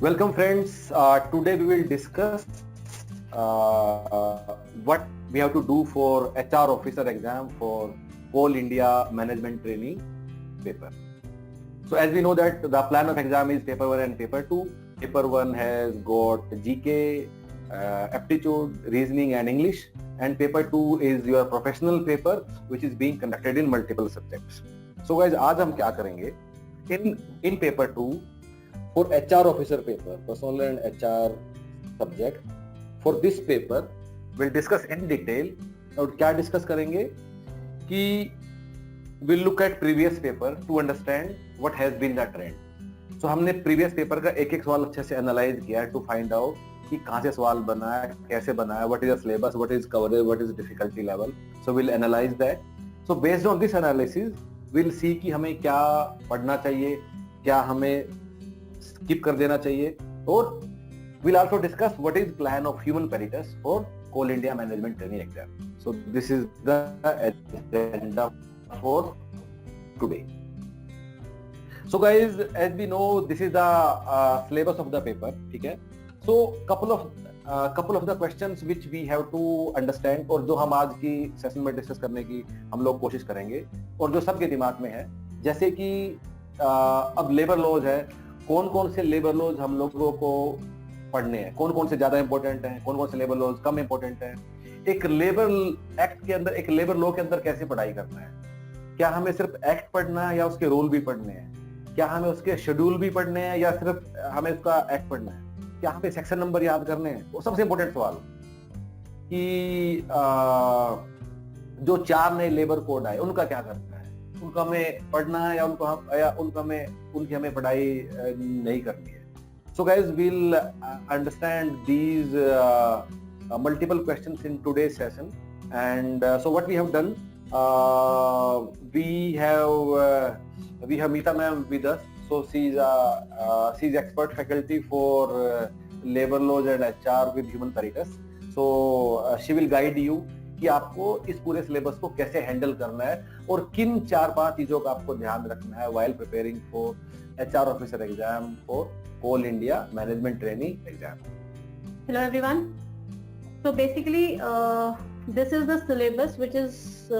Welcome friends. Today we will discuss what we have to do for HR officer exam for Coal India Management Trainee paper. So as we know that the plan of exam is paper 1 and paper 2. Paper 1 has got GK, aptitude, reasoning and English, and paper 2 is your professional paper which is being conducted in multiple subjects. So guys, आज हम क्या करेंगे in paper 2 for HR officer paper, personal and HR subject. For this paper, we'll discuss in detail. और क्या discuss करेंगे कि we'll look at previous paper to understand what has been the trend. So हमने previous paper का एक एक सवाल अच्छे से analyze किया to find out कि कहाँ से सवाल बना है, कैसे बना है, what is the syllabus, what is coverage, what is the difficulty level. So we'll analyze that. So based on this analysis, we'll see कि हमें क्या पढ़ना चाहिए, क्या हमें skip कर देना चाहिए, और we'll also discuss what is plan of Human Peritus for Coal India Management Trainee exam. So this is the agenda for today. So guys, as we know, this is the syllabus of the paper. ठीक है? So couple of the questions which we have to understand, और जो हम आज की session में discuss करने की हम लोग कोशिश करेंगे, और जो सबके दिमाग में है, जैसे कि अब लेबर लॉज है, कौन कौन से लेबर लॉज हम लोगों को पढ़ने हैं, कौन कौन से ज्यादा इंपॉर्टेंट हैं, कौन कौन से लेबर लॉज कम इंपॉर्टेंट हैं, एक लेबर एक्ट के अंदर, एक लेबर लॉ के अंदर कैसे पढ़ाई करना है, क्या हमें सिर्फ एक्ट पढ़ना है या उसके रूल भी पढ़ने हैं, क्या हमें उसके शेड्यूल भी पढ़ने हैं या सिर्फ हमें उसका एक्ट पढ़ना है, क्या हमें सेक्शन नंबर याद करने हैं। वो सबसे इंपॉर्टेंट सवाल कि जो 4 नए लेबर कोड आए उनका क्या करना है, उनका हमें पढ़ना है या उनकी हमें पढ़ाई नहीं करनी है। So guys, we'll understand these multiple questions in today's session, and so what we have done, we have Meeta ma'am with us. So she's expert faculty for labor laws and HR with Human Peritus. So she will guide you कि आपको इस पूरे syllabus को कैसे handle करना है और किन 4-5 चीजों का आपको ध्यान रखना है while preparing for HR officer exam for Coal India Management Trainee exam. Hello everyone. So basically this is the syllabus which is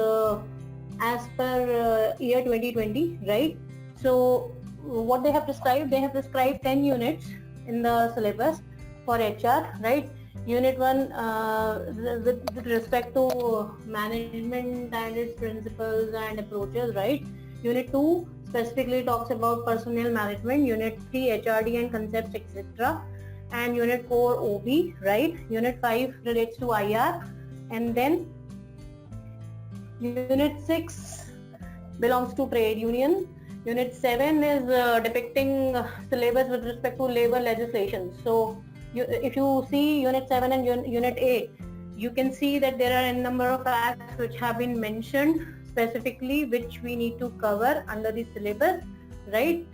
as per year 2020, right? So what they have prescribed 10 units in the syllabus for HR, right? Unit 1 with respect to management and its principles and approaches, right? Unit 2 specifically talks about personnel management. Unit 3 HRD and concepts, etc. And Unit 4 OB, right? Unit 5 relates to IR, and then Unit 6 belongs to trade union. Unit 7 is depicting syllabus with respect to labor legislation. So if you see Unit 7 and Unit 8, you can see that there are a number of acts which have been mentioned specifically which we need to cover under the syllabus, right?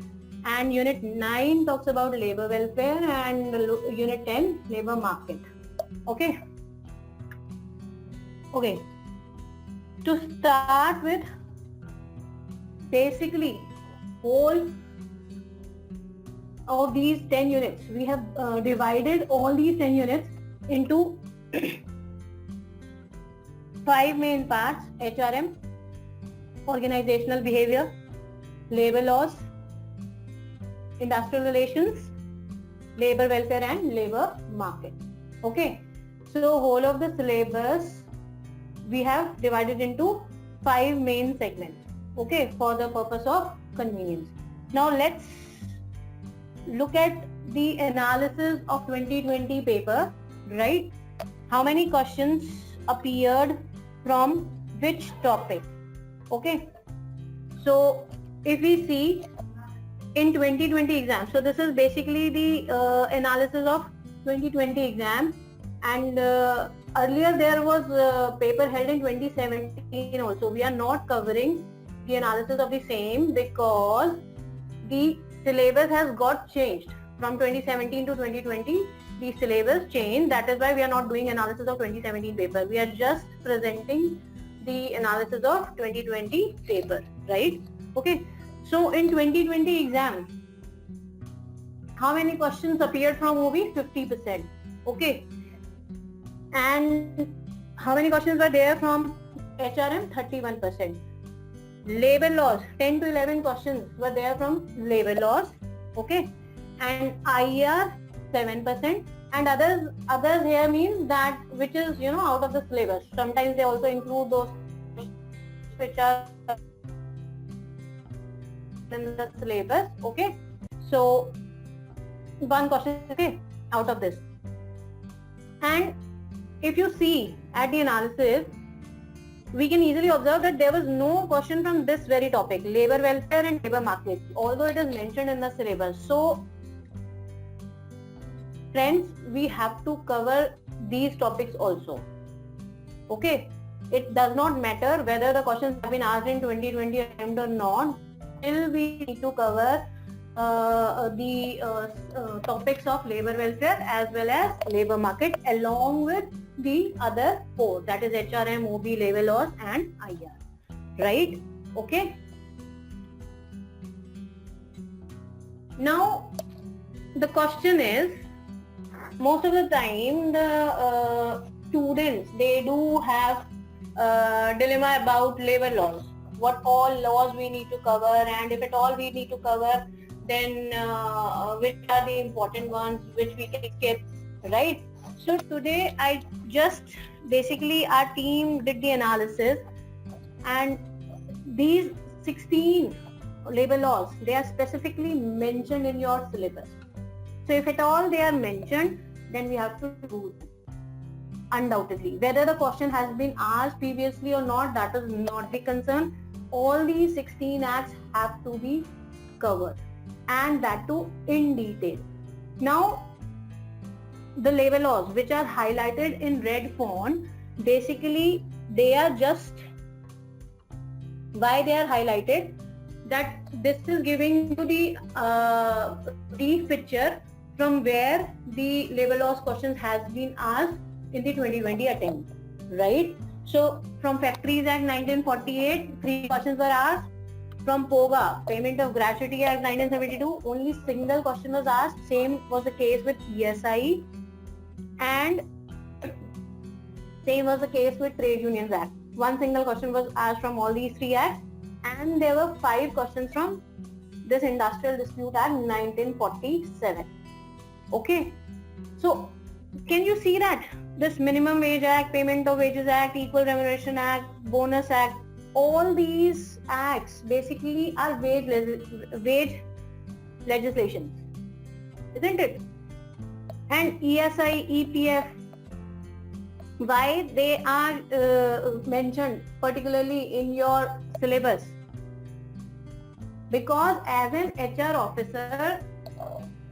And Unit 9 talks about labor welfare, and Unit 10 labor market. Okay. To start with, basically all of these 10 units, we have divided all these 10 units into 5 main parts: HRM, organizational behavior, labor laws, industrial relations, labor welfare and labor market. Okay, so whole of the syllabus we have divided into 5 main segments, okay, for the purpose of convenience. Now let's look at the analysis of 2020 paper, right? How many questions appeared from which topic? Okay, so if we see in 2020 exam, so this is basically the analysis of 2020 exam, and earlier there was paper held in 2017 also. We are not covering the analysis of the same because the syllabus has got changed from 2017 to 2020. The syllabus changed. That is why we are not doing analysis of 2017 paper. We are just presenting the analysis of 2020 paper, right? Okay. So in 2020 exam, how many questions appeared from OB? 50%. Okay. And how many questions were there from HRM? 31%. Labor laws, 10 to 11 questions were there from labor laws. Okay. And IR, 7%. And others here means that which is, out of the syllabus. Sometimes they also include those which are in the syllabus. Okay. So one question, okay, out of this. And if you see at the analysis, we can easily observe that there was no question from this very topic, labor welfare and labor market, although it is mentioned in the syllabus. So friends, we have to cover these topics also. Okay, it does not matter whether the questions have been asked in 2020 attempt or not. Still, we need to cover the topics of labor welfare as well as labor market along with the other four, that is HRM, OB, labor laws and IR. Right? Okay. Now, the question is, most of the time the students, they do have dilemma about labor laws, what all laws we need to cover, and if at all we need to cover, then which are the important ones which we can skip, right? So today I just basically our team did the analysis, and these 16 labor laws, they are specifically mentioned in your syllabus. So if at all they are mentioned, then we have to do them. Undoubtedly, whether the question has been asked previously or not, that is not the concern. All these 16 acts have to be covered, and that too in detail. Now, the labor laws which are highlighted in red font, basically they are just, why they are highlighted, that this is giving you the brief picture from where the labor laws questions has been asked in the 2020 attempt, right? So from Factories Act 1948, 3 questions were asked. From POGA, Payment of Gratuity Act 1972, only single question was asked. Same was the case with ESI, and same was the case with Trade Unions Act. One single question was asked from all these 3 acts, and there were 5 questions from this Industrial Dispute Act 1947. Okay, so can you see that this Minimum Wage Act, Payment of Wages Act, Equal Remuneration Act, Bonus Act, all these acts basically are wage legislations, isn't it? And ESI, EPF, why they are mentioned particularly in your syllabus? Because as an HR officer,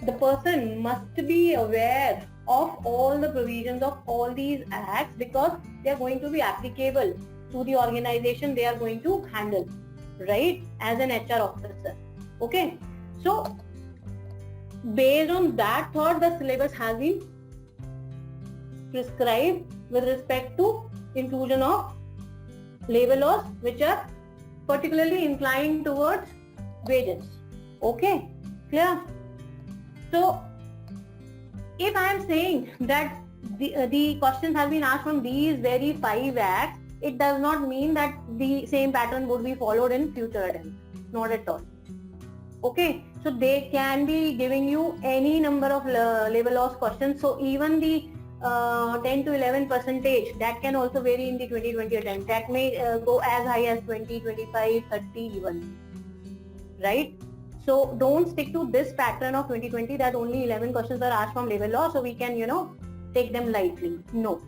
the person must be aware of all the provisions of all these acts, because they are going to be applicable to the organization they are going to handle, right, as an HR officer. Okay, so based on that thought, the syllabus has been prescribed with respect to inclusion of labor laws which are particularly inclined towards wages. Okay, clear? So if I am saying that the questions have been asked from these very 5 acts, it does not mean that the same pattern would be followed in future attempts. Not at all. Okay, so they can be giving you any number of labor laws questions. So even the 10 to 11 percentage, that can also vary in the 2020 attempt. That may go as high as 20, 25, 30 even. Right? So don't stick to this pattern of 2020 that only 11 questions are asked from labor law, so we can, take them lightly. No.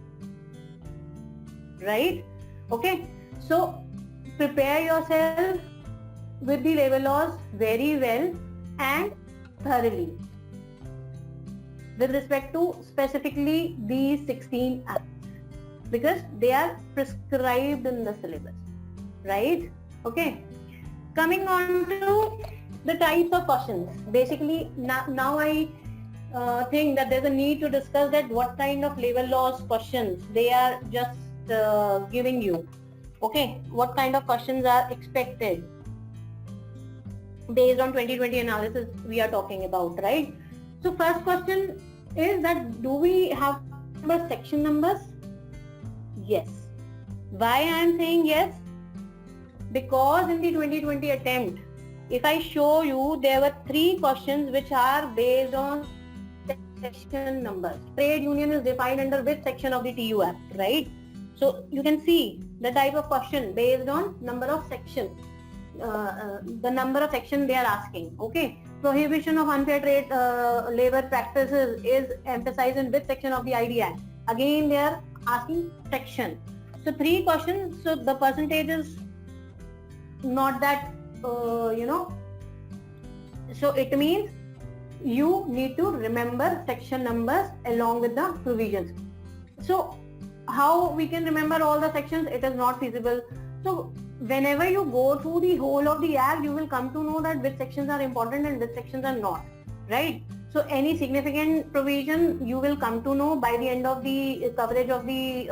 Right? Okay. So prepare yourself with the labor laws very well and thoroughly with respect to specifically these 16 acts, because they are prescribed in the syllabus. Right? Okay. Coming on to the types of questions. Basically, now I think that there's a need to discuss that what kind of labor laws questions they are just giving you. Okay, what kind of questions are expected based on 2020 analysis we are talking about, right? So first question is that do we have section numbers? Yes. Why I am saying yes? Because in the 2020 attempt, if I show you, there were 3 questions which are based on section numbers. Trade union is defined under which section of the TU Act, right? So you can see the type of question based on number of sections, the number of sections they are asking. Okay, prohibition of unfair trade labor practices is emphasized in which section of the ID Act? Again, they are asking section. So 3 questions. So the percentage is not that So it means you need to remember section numbers along with the provisions. So how we can remember all the sections? It is not feasible. So whenever you go through the whole of the act, you will come to know that which sections are important and which sections are not, right? So any significant provision you will come to know by the end of the coverage of the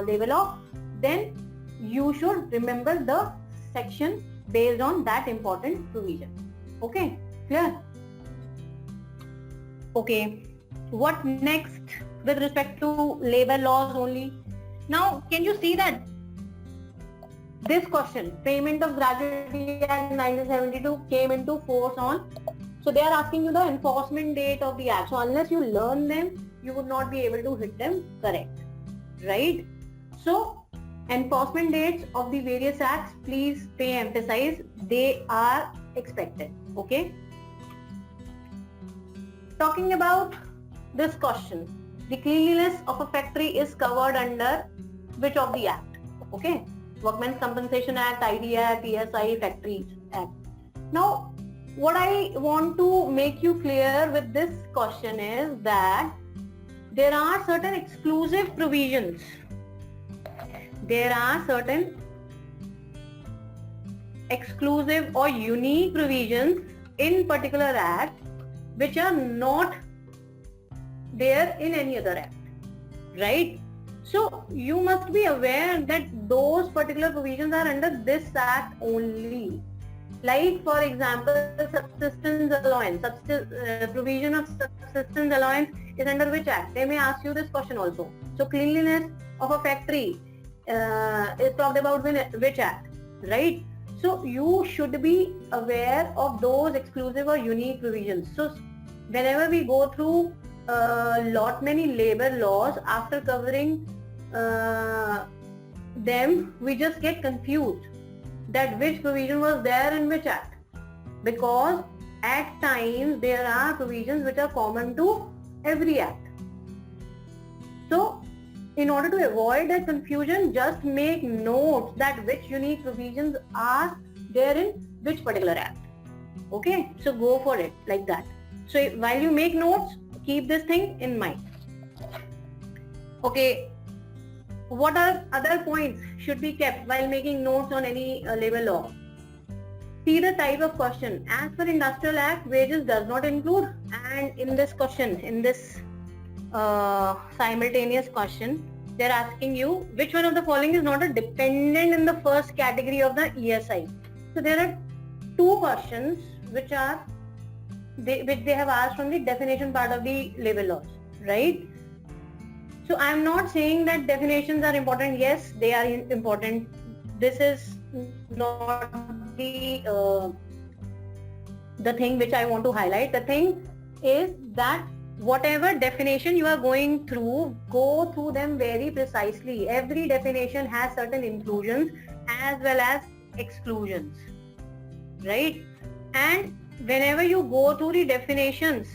labor law. Then you should remember the section based on that important provision. Okay, clear? Okay, what next with respect to labor laws only? Now, can you see that this question, payment of gratuity act 1972 came into force on, so they are asking you the enforcement date of the act. So unless you learn them, you would not be able to hit them correct, right? So enforcement dates of the various acts, please pay emphasis, they are expected. Okay, talking about this question, the cleanliness of a factory is covered under which of the act? Okay, Workmen's Compensation Act, ID Act, ESI, Factories Act. Now what I want to make you clear with this question is that there are certain exclusive provisions. There are certain exclusive or unique provisions in particular act which are not there in any other act, right? So you must be aware that those particular provisions are under this act only. Like for example, subsistence allowance, provision of subsistence allowance is under which act? They may ask you this question also. So cleanliness of a factory is talked about which act, right? So you should be aware of those exclusive or unique provisions. So whenever we go through lot many labor laws, after covering them, we just get confused that which provision was there in which act, because at times there are provisions which are common to every act. So in order to avoid that confusion, just make notes that which unique provisions are there in which particular act. Okay, so go for it like that. So while you make notes, keep this thing in mind. Okay, what are other points should be kept while making notes on any labor law? See the type of question. As per Industrial Act, wages does not include, and in this question, in this simultaneous question, they're asking you which one of the following is not a dependent in the first category of the ESI. So there are 2 questions which they have asked from the definition part of the labor laws, right? So I am not saying that definitions are important. Yes, they are important. This is not the thing which I want to highlight. The thing is that whatever definition you are going through, go through them very precisely. Every definition has certain inclusions as well as exclusions, right? And whenever you go through the definitions,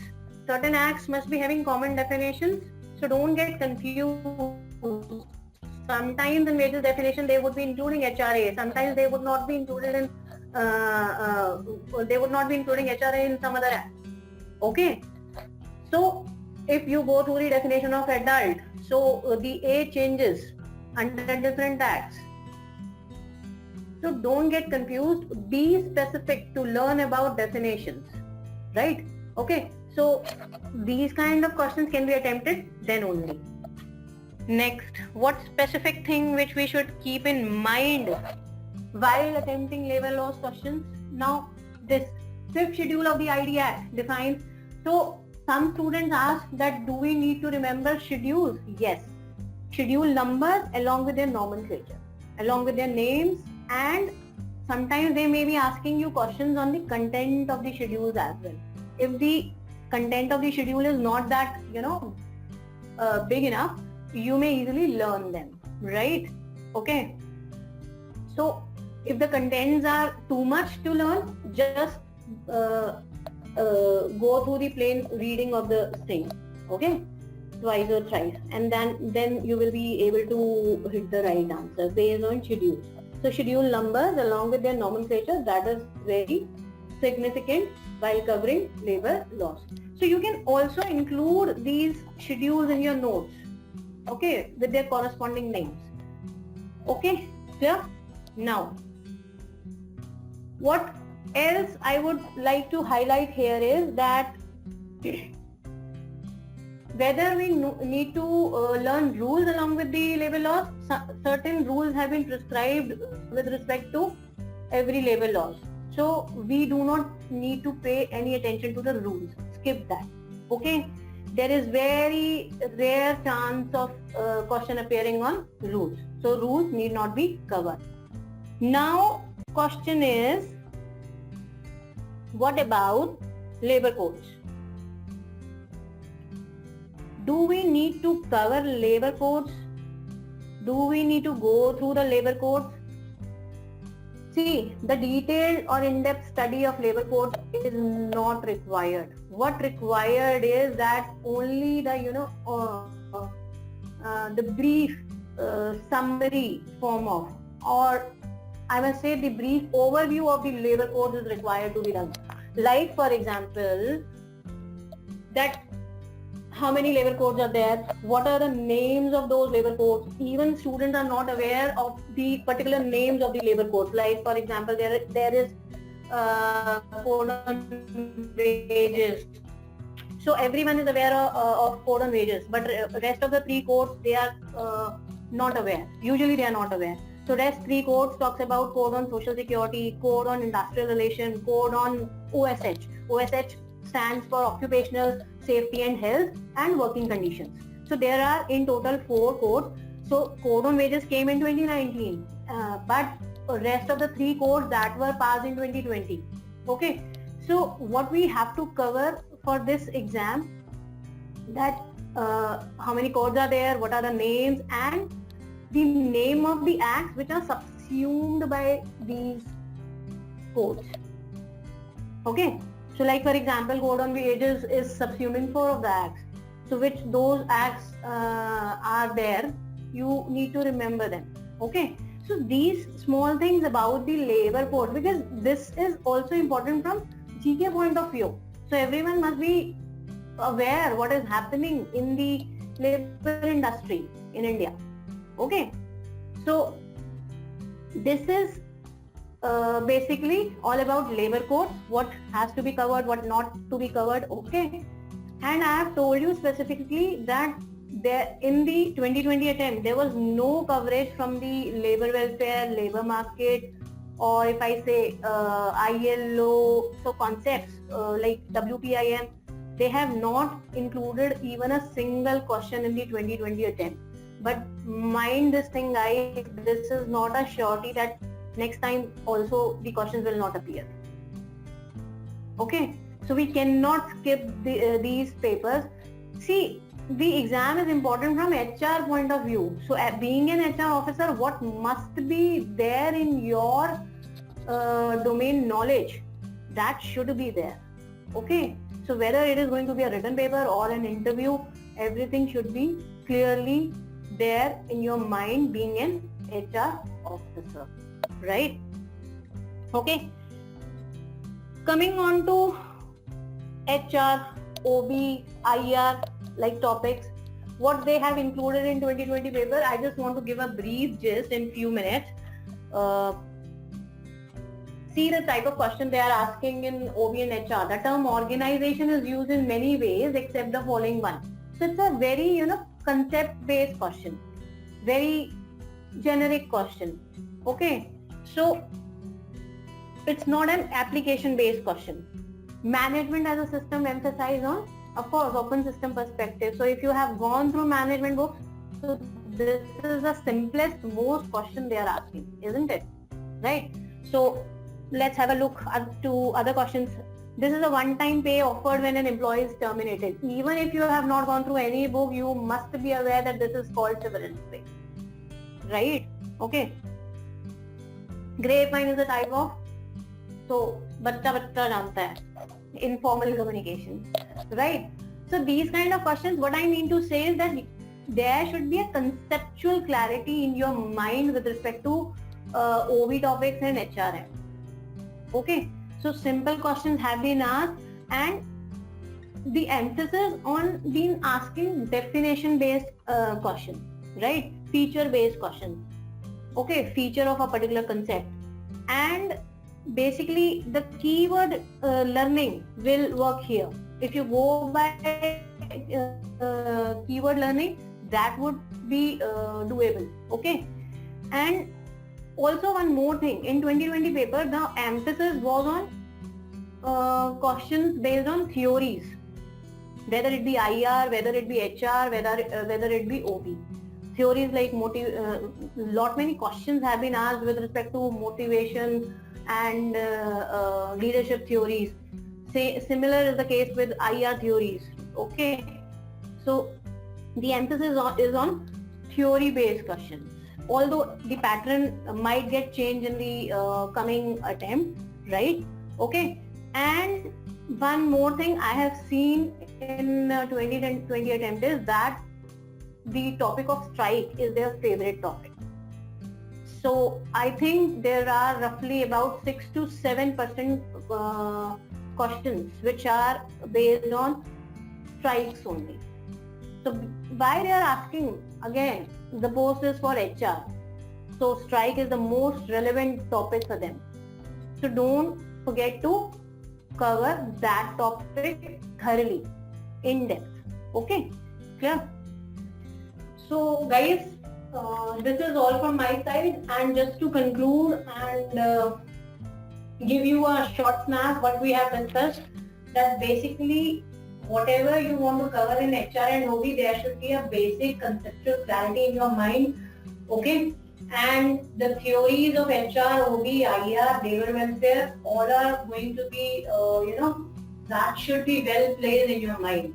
certain acts must be having common definitions, so don't get confused. Sometimes in wages definition they would be including HRA, sometimes they would not be included in HRA in some other act. Okay, so if you go through the definition of adult, so the age changes under different acts. So don't get confused, be specific to learn about definitions, right? Okay, so these kind of questions can be attempted then only. Next, what specific thing which we should keep in mind while attempting labor laws questions? Now, this 5th schedule of the ID Act defines, so some students ask that do we need to remember schedules? Yes. Schedule numbers along with their nomenclature, along with their names, and sometimes they may be asking you questions on the content of the schedules as well. If the content of the schedule is not that, big enough, you may easily learn them, right? Okay. So if the contents are too much to learn, just go through the plain reading of the thing, okay, twice or thrice, and then you will be able to hit the right answer based on schedules. So schedule numbers along with their nomenclature, that is very significant while covering labor laws. So you can also include these schedules in your notes, okay, with their corresponding names. Okay, clear? Now, what else I would like to highlight here is that whether we need to learn rules along with the labor laws, certain rules have been prescribed with respect to every labor laws. So we do not need to pay any attention to the rules. Skip that. Okay. There is very rare chance of question appearing on rules. So rules need not be covered. Now, question is, what about labor codes? Do we need to cover labor codes? Do we need to go through the labor codes? See, the detailed or in-depth study of labor codes is not required. What required is that only the the brief summary form of, or I must say the brief overview of the labor codes is required to be done. Like for example, that how many labor codes are there, what are the names of those labor codes. Even students are not aware of the particular names of the labor codes. Like for example, there is code on wages. So everyone is aware of code on wages, but rest of the 3 codes they are not aware. Usually they are not aware. So rest 3 codes talks about code on social security, code on industrial relation, code on OSH. OSH stands for occupational safety and health and working conditions. So there are in total 4 codes. So code on wages came in 2019, but rest of the 3 codes that were passed in 2020. Okay. So what we have to cover for this exam, that how many codes are there, what are the names, and the name of the acts which are subsumed by these codes. Okay. So like for example, code on wages is subsuming 4 of the acts. So which those acts are there, you need to remember them. Okay. So these small things about the labor code, because this is also important from GK point of view. So everyone must be aware what is happening in the labor industry in India. Okay. So this is basically all about labor code, what has to be covered, what not to be covered. Okay. And I have told you specifically that there in the 2020 attempt there was no coverage from the labor welfare, labor market, or if I say ILO, so concepts like WPIM, they have not included even a single question in the 2020 attempt. But mind this thing guys, this is not a surety that next time also the questions will not appear. Okay, so we cannot skip these papers. See, the exam is important from HR point of view. So being an HR officer, what must be there in your domain knowledge, that should be there. Okay, so whether it is going to be a written paper or an interview, everything should be clearly there in your mind being an HR officer, right? Okay, coming on to HR, OB, IR like topics, what they have included in 2020 paper, I just want to give a brief gist in few minutes. See the type of question they are asking in OB and HR. The term organization is used in many ways except the following one. So it's a very, concept based question, very generic question. Okay, so it's not an application based question. Management as a system emphasizes on of course, open system perspective. So if you have gone through management books, so this is the simplest, most question they are asking, isn't it? Right? So let's have a look at to other questions. This is a one-time pay offered when an employee is terminated. Even if you have not gone through any book, you must be aware that this is called severance pay. Right? Okay. Grapevine is a type of, so bachcha janta hai, informal communication. Right? So these kind of questions, what I mean to say is that there should be a conceptual clarity in your mind with respect to OB topics and HRM. Okay, so simple questions have been asked, and the emphasis on being asking definition based questions, right? Feature based questions. Okay, feature of a particular concept, and basically the keyword learning will work here. If you go by keyword learning, that would be doable. Okay, and also one more thing, in 2020 paper the emphasis was on questions based on theories, whether it be IR, whether it be HR, whether it be OB. Theories like lot many questions have been asked with respect to motivation and leadership theories. Similar is the case with IR theories. Okay, so the emphasis is on theory based questions, although the pattern might get changed in the coming attempt, right? Okay, and one more thing I have seen in 2020 attempt is that the topic of strike is their favorite topic. So I think there are roughly about 6 to 7% questions which are based on strikes only. So why they are asking, again, the post is for HR. So strike is the most relevant topic for them. So don't forget to cover that topic thoroughly, in depth. Okay, clear? So guys, this is all from my side, and just to conclude and give you a short snap what we have discussed, that basically whatever you want to cover in HR and OB, there should be a basic conceptual clarity in your mind. Okay, and the theories of HR, OB, IR, labor welfare, all are going to be that should be well placed in your mind.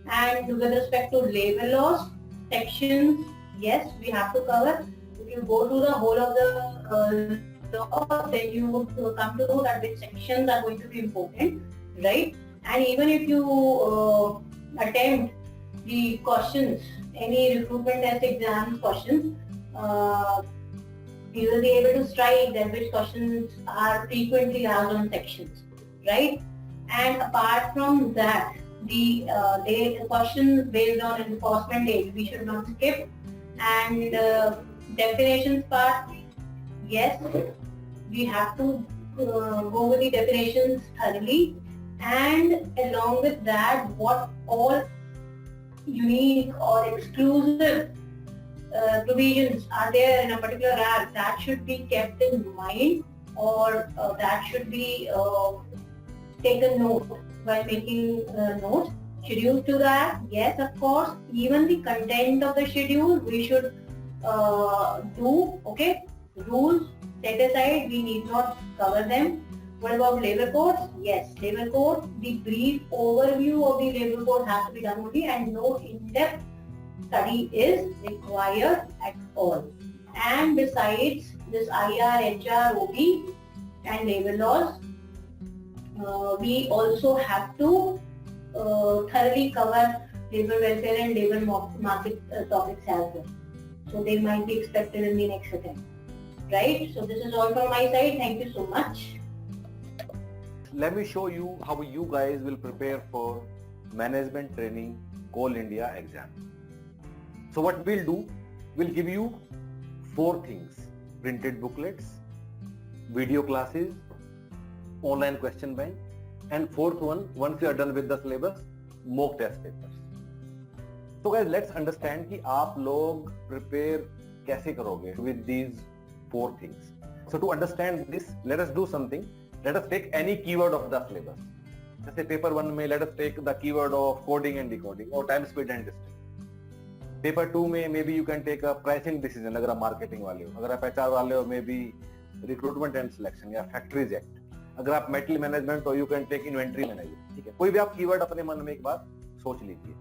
And with respect to labor laws, sections, yes, we have to cover. If you go through the whole of the law, then you would come to know that which sections are going to be important, right? And even if you attempt the questions, any recruitment test exams questions, you will be able to strike that which questions are frequently asked on sections, right? And apart from that, the questions based on enforcement date, we should not skip. And definitions part, yes, we have to go with the definitions thoroughly, and along with that, what all unique or exclusive provisions are there in a particular act, that should be kept in mind, or that should be taken note while making notes. Schedules to that, yes, of course. Even the content of the schedule we should do. Okay, rules set aside, we need not cover them. What about labor codes? Yes, labor code, the brief overview of the labor code has to be done only, and no in-depth study is required at all. And besides this IR, HR, OB and labor laws, we also have to thoroughly cover labor welfare and labor market topics as well. So they might be expected in the next attempt, right? So this is all from my side. Thank you so much. Let me show you how you guys will prepare for management training Coal India exam. So what we'll do, we'll give you 4 things: printed booklets, video classes, online question bank, and 4th one, once you are done with the syllabus, mock test papers. So guys, let's understand कि आप लोग prepare कैसे करोगे with these 4 things. So to understand this, let us do something. Let us take any keyword of the syllabus. जैसे paper 1 में let us take the keyword of coding and decoding or time speed and distance. Paper 2 में maybe you can take a pricing decision अगर आप marketing वाले हो, अगर आप HR वाले हो maybe रिक्रूटमेंट एंड सिलेक्शन या फैक्ट्रीज एक्ट, अगर आप मेटल मैनेजमेंट हो you can take inventory management, ठीक है। कोई भी आप कीवर्ड अपने मन में एक बार सोच लीजिए।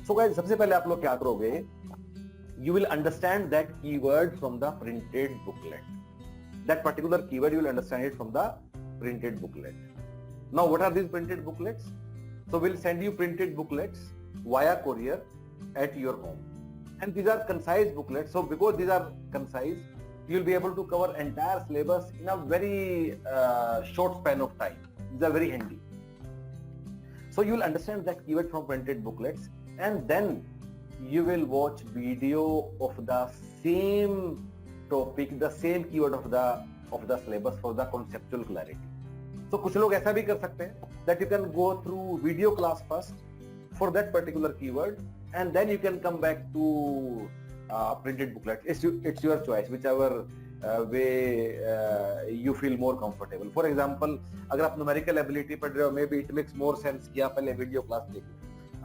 सो गाइस सबसे पहले आप लोग क्या करोगे, you will understand that keyword from the printed booklet, that particular keyword you will understand it from the printed booklet. Now what are these printed booklets? So will send you printed booklets via courier at your home, and these are concise booklets. So because these are concise, you'll be able to cover entire syllabus in a very short span of time. These are very handy. So you will understand that keyword from printed booklets, and then you will watch video of the same topic, the same keyword of the syllabus for the conceptual clarity. So कुछ लोग ऐसा भी कर सकते हैं that you can go through video class first for that particular keyword, and then you can come back to printed booklet. It's your choice, whichever way you feel more comfortable. For example, अगर आप numerical ability पढ़ रहे हो, maybe it makes more sense कि आप पहले video class देखिए।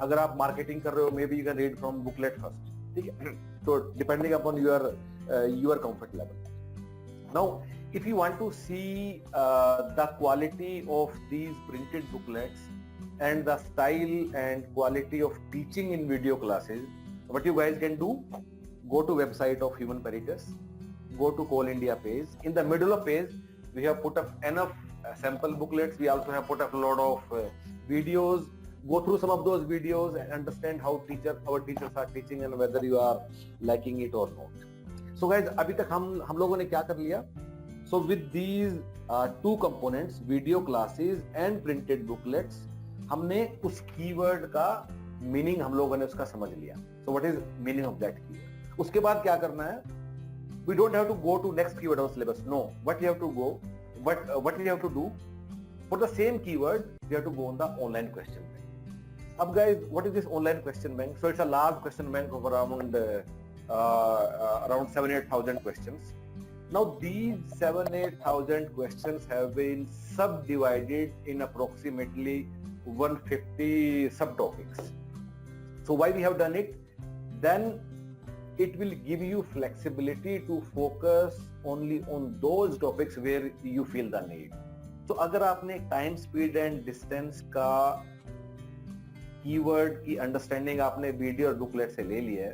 अगर आप marketing कर रहे हो, maybe you can read from booklet first, ठीक है? So depending upon your comfort level. Now, if you want to see the quality of these printed booklets and the style and quality of teaching in video classes, what you guys can do, go to website of Human Peritus, go to Coal India page. In the middle of page, we have put up enough sample booklets. We also have put up a lot of videos. Go through some of those videos and understand how our teachers are teaching and whether you are liking it or not. So guys, अभी तक हम लोगों ने क्या कर लिया? So with these two components, video classes and printed booklets, हमने उस कीवर्ड का मीनिंग हम लोगों ने उसका समझ लिया। So what is meaning of that keyword? उसके बाद क्या करना है? We don't have to go to next keyword of syllabus. No, what you have to do for the same keyword, you have to go on the online question bank. अब guys, what is this online question bank? So it's a large question bank of around 7,000-8,000 questions. Now these 7,000-8,000 questions have been subdivided in approximately 150 subtopics. So why we have done it? Then it will give you flexibility to focus only on those topics where you feel the need. So अगर आपने time speed and distance का keyword की understanding आपने video और booklet से ले लिया है,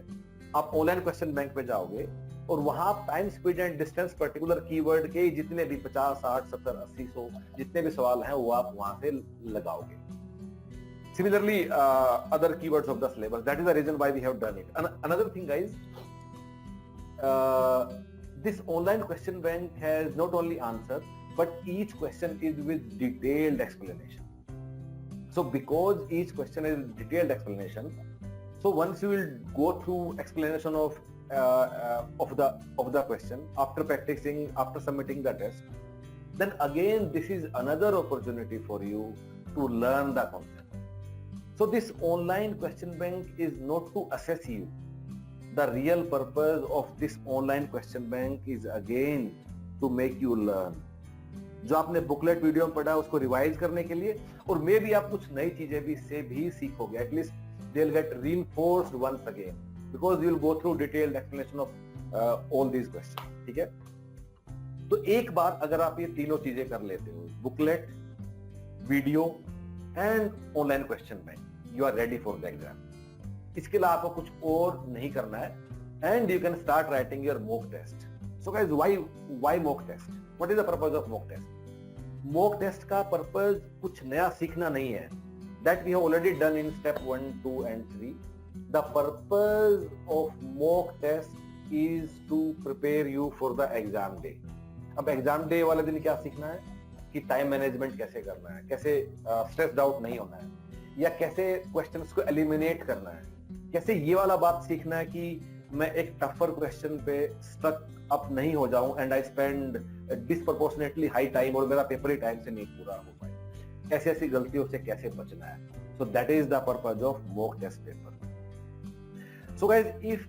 आप ऑनलाइन क्वेश्चन बैंक पे जाओगे और वहां आप time speed and distance particular keyword के जितने भी 50, 60, 70, 80, 100 जितने भी सवाल हैं वो आप वहां से लगाओगे। Similarly, other keywords of the syllabus. That is the reason why we have done it. Another thing, guys, this online question bank has not only answer, but each question is with detailed explanation. So because each question is detailed explanation, so once you will go through explanation of the question after practicing, after submitting the test, then again this is another opportunity for you to learn the concept. So this online question bank is not to assess you. The real purpose of this online question bank is again to make you learn. जो आपने booklet video में पढ़ा उसको revise करने के लिए, और मे भी आप कुछ नई चीजें भी से भी सीखोगे. At least they will get reinforced once again because you will go through detailed explanation of all these question. ठीक है, तो एक बार अगर आप ये तीनों चीजें कर लेते हो, booklet, video and online question bank, you are ready for the exam. इसके लिए आपको कुछ और नहीं करना है and you can start writing your mock test. So guys, why mock test? What is the purpose of mock test? Mock test का purpose कुछ नया सीखना नहीं है. That we have already done in step 1, 2 and 3. The purpose of mock test is to prepare you for the exam day. अब exam day वाले दिन क्या सीखना है कि टाइम मैनेजमेंट कैसे करना है, कैसे स्ट्रेस्ड आउट नहीं होना है, या कैसे क्वेश्चंस को एलिमिनेट करना है, कैसे ये वाला बात सीखना है कि मैं एक टफर क्वेश्चन पे स्टक अप नहीं हो जाऊं and I spend disproportionately high time और मेरा पेपर ही टाइम से नहीं पूरा हो पाए. ऐसी ऐसी गलतियों से कैसे बचना है. So that is the purpose of mock test paper. So guys, if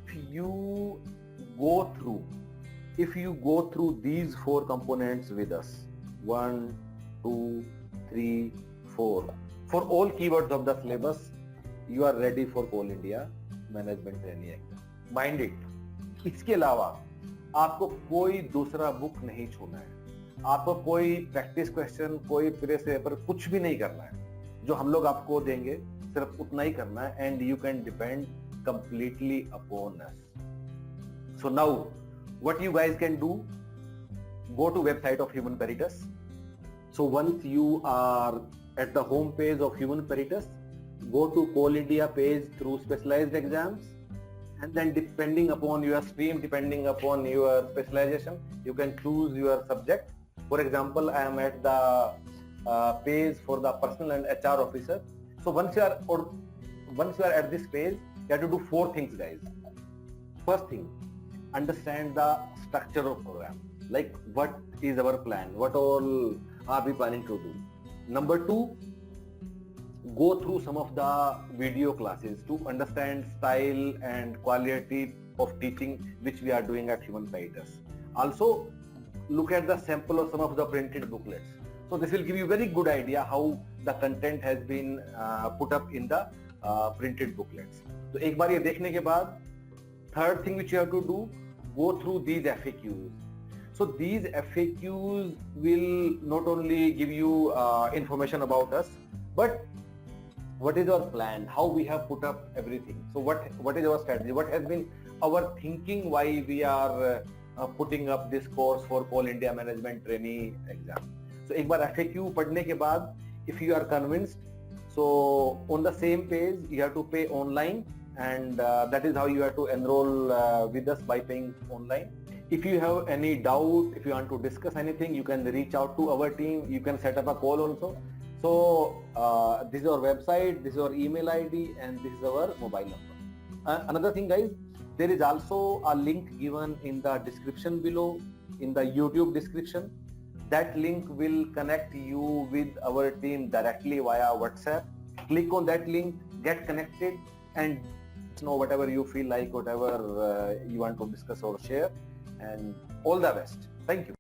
you go through these 4 components with us, 1, 2, 3, 4. For all keywords of the syllabus, you are ready for All India Management Trainee exam. Mind it. इसके अलावा आपको कोई दूसरा book नहीं छूना है, आपको कोई प्रैक्टिस क्वेश्चन, कोई प्रीवियस पेपर कुछ भी नहीं करना है. जो हम लोग आपको देंगे सिर्फ उतना ही करना है, and you can depend completely upon us. So now what you guys can do, go to website of Human Peritus. So once you are at the home page of Human Peritus, go to All India page through specialized exams, and then depending upon your stream, depending upon your specialization, you can choose your subject. For example, I am at the page for the personal and HR officer. So once you are at this page, you have to do 4 things, guys. First thing, understand the structure of program. Like what is our plan? What all are we planning to do? Number 2, go through some of the video classes to understand style and quality of teaching which we are doing at Human Peritus. Also, look at the sample of some of the printed booklets. So this will give you very good idea how the content has been put up in the printed booklets. तो एक बार ये देखने के बाद, third thing which you have to do, go through these FAQs. So these FAQs will not only give you information about us, but what is our plan, how we have put up everything. So what is our strategy, what has been our thinking why we are putting up this course for All India Management Trainee exam. So एक बार FAQ पढ़ने के बाद, if you are convinced, so on the same page you have to pay online, and that is how you have to enroll with us, by paying online. If you have any doubt, if you want to discuss anything, you can reach out to our team. You can set up a call also. So this is our website, this is our email ID, and this is our mobile number. Another thing, guys, there is also a link given in the description below, in the YouTube description. That link will connect you with our team directly via WhatsApp. Click on that link, get connected, and know whatever you feel like, whatever you want to discuss or share, and all the best. Thank you.